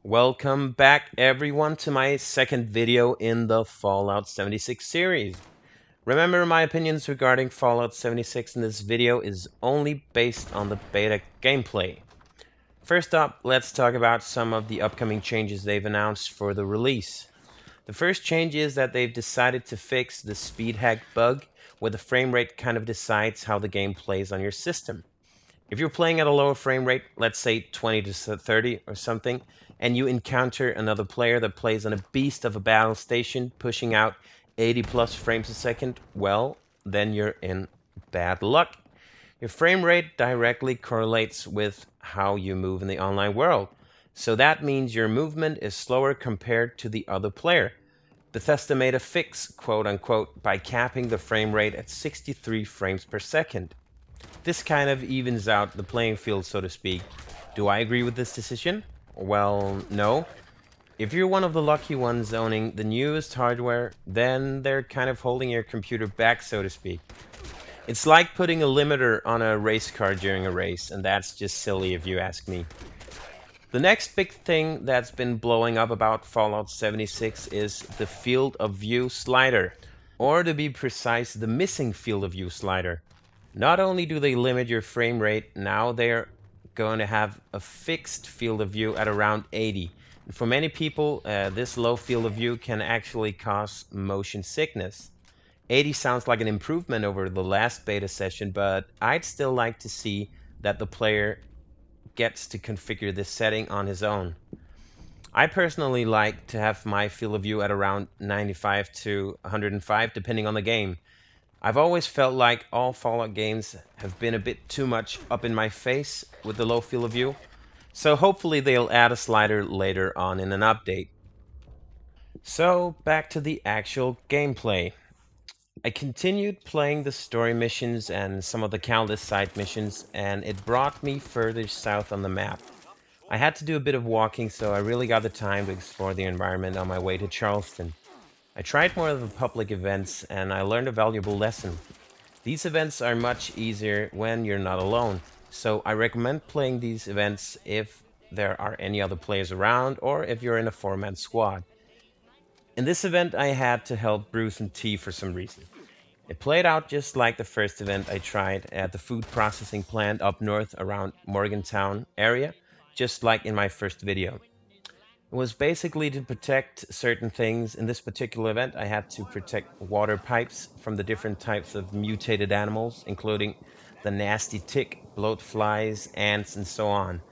Welcome back everyone to my second video in the Fallout 76 series. Remember, my opinions regarding Fallout 76 in this video is only based on the beta gameplay. First up, let's talk about some of the upcoming changes they've announced for the release. The first change is that they've decided to fix the speed hack bug where the frame rate kind of decides how the game plays on your system. If you're playing at a lower frame rate, let's say 20 to 30 or something, and you encounter another player that plays on a beast of a battle station pushing out 80 plus frames a second, well, then you're in bad luck. Your frame rate directly correlates with how you move in the online world. So that means your movement is slower compared to the other player. Bethesda made a fix, quote unquote, by capping the frame rate at 63 frames per second. This kind of evens out the playing field, so to speak. Do I agree with this decision? Well, no. If you're one of the lucky ones owning the newest hardware, then they're kind of holding your computer back, so to speak. It's like putting a limiter on a race car during a race, and that's just silly if you ask me. The next big thing that's been blowing up about Fallout 76 is the field of view slider, or to be precise, the missing field of view slider. Not only do they limit your frame rate, now they're going to have a fixed field of view at around 80. And for many people, this low field of view can actually cause motion sickness. 80 sounds like an improvement over the last beta session, but I'd still like to see that the player gets to configure this setting on his own. I personally like to have my field of view at around 95 to 105 depending on the game. I've always felt like all Fallout games have been a bit too much up in my face with the low field of view, so hopefully they'll add a slider later on in an update. So back to the actual gameplay. I continued playing the story missions and some of the countless side missions, and it brought me further south on the map. I had to do a bit of walking, so I really got the time to explore the environment on my way to Charleston. I tried more of the public events and I learned a valuable lesson. These events are much easier when you're not alone, so I recommend playing these events if there are any other players around or if you're in a 4-man squad. In this event I had to help Bruce and T for some reason. It played out just like the first event I tried at the food processing plant up north around Morgantown area, just like in my first video. It was basically to protect certain things. In this particular event, I had to protect water pipes from the different types of mutated animals, including the nasty tick, bloat flies, ants, and so on.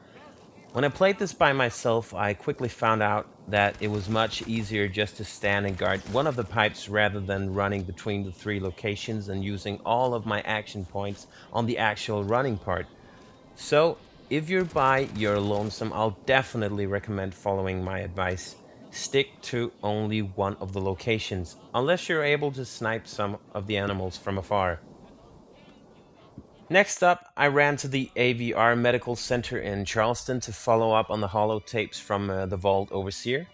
When I played this by myself, I quickly found out that it was much easier just to stand and guard one of the pipes rather than running between the 3 locations and using all of my action points on the actual running part. So, if you're by your lonesome, I'll definitely recommend following my advice. Stick to only one of the locations, unless you're able to snipe some of the animals from afar. Next up, I ran to the AVR Medical Center in Charleston to follow up on the holotapes from the Vault Overseer.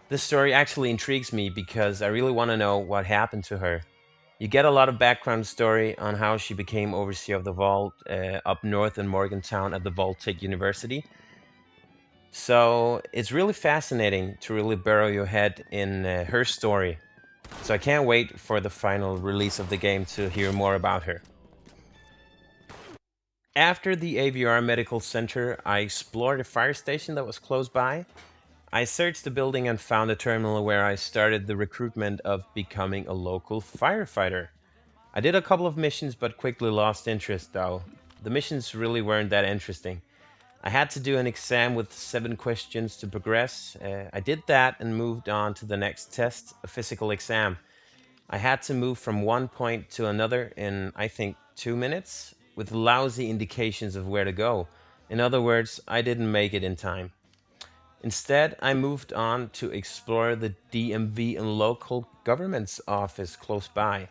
This story actually intrigues me because I really want to know what happened to her. You get a lot of background story on how she became overseer of the vault up north in Morgantown at the Vault-Tec University. So it's really fascinating to really burrow your head in her story. So I can't wait for the final release of the game to hear more about her. After the AVR Medical Center, I explored a fire station that was close by. I searched the building and found a terminal where I started the recruitment of becoming a local firefighter. I did a couple of missions but quickly lost interest though. The missions really weren't that interesting. I had to do an exam with 7 questions to progress. I did that and moved on to the next test, a physical exam. I had to move from one point to another in, I think, 2 minutes, with lousy indications of where to go. In other words, I didn't make it in time. Instead, I moved on to explore the DMV and local government's office close by.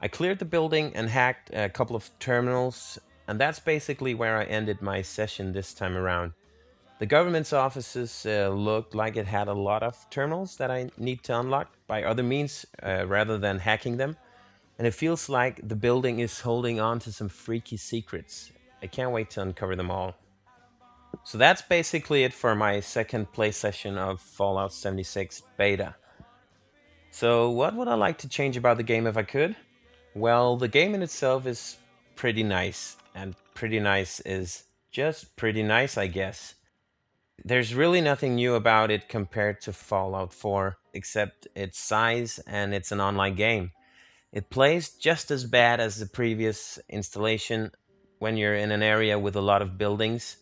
I cleared the building and hacked a couple of terminals, and that's basically where I ended my session this time around. The government's offices looked like it had a lot of terminals that I need to unlock by other means rather than hacking them, and it feels like the building is holding on to some freaky secrets. I can't wait to uncover them all. So that's basically it for my second play session of Fallout 76 beta. So what would I like to change about the game if I could? Well, the game in itself is pretty nice, and pretty nice is just pretty nice, I guess. There's really nothing new about it compared to Fallout 4, except its size and it's an online game. It plays just as bad as the previous installation when you're in an area with a lot of buildings.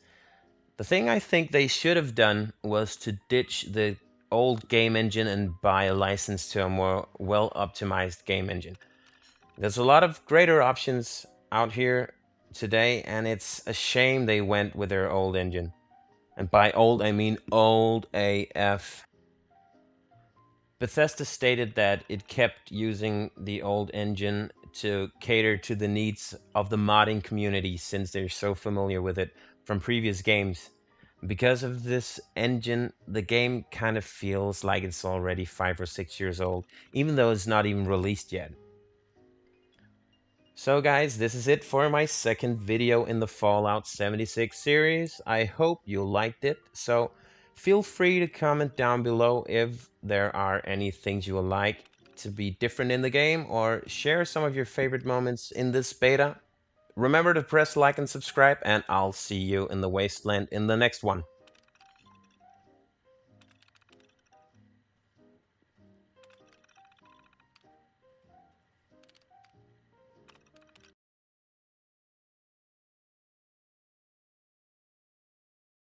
The thing I think they should have done was to ditch the old game engine and buy a license to a more well optimized game engine. There's a lot of greater options out here today, and it's a shame they went with their old engine. And by old, I mean old AF. Bethesda stated that it kept using the old engine to cater to the needs of the modding community since they're so familiar with it from previous games. Because of this engine, the game kind of feels like it's already 5 or 6 years old, even though it's not even released yet. So guys, this is it for my second video in the Fallout 76 series. I hope you liked it. So feel free to comment down below if there are any things you would like to be different in the game, or share some of your favorite moments in this beta. Remember to press like and subscribe, and I'll see you in the wasteland in the next one.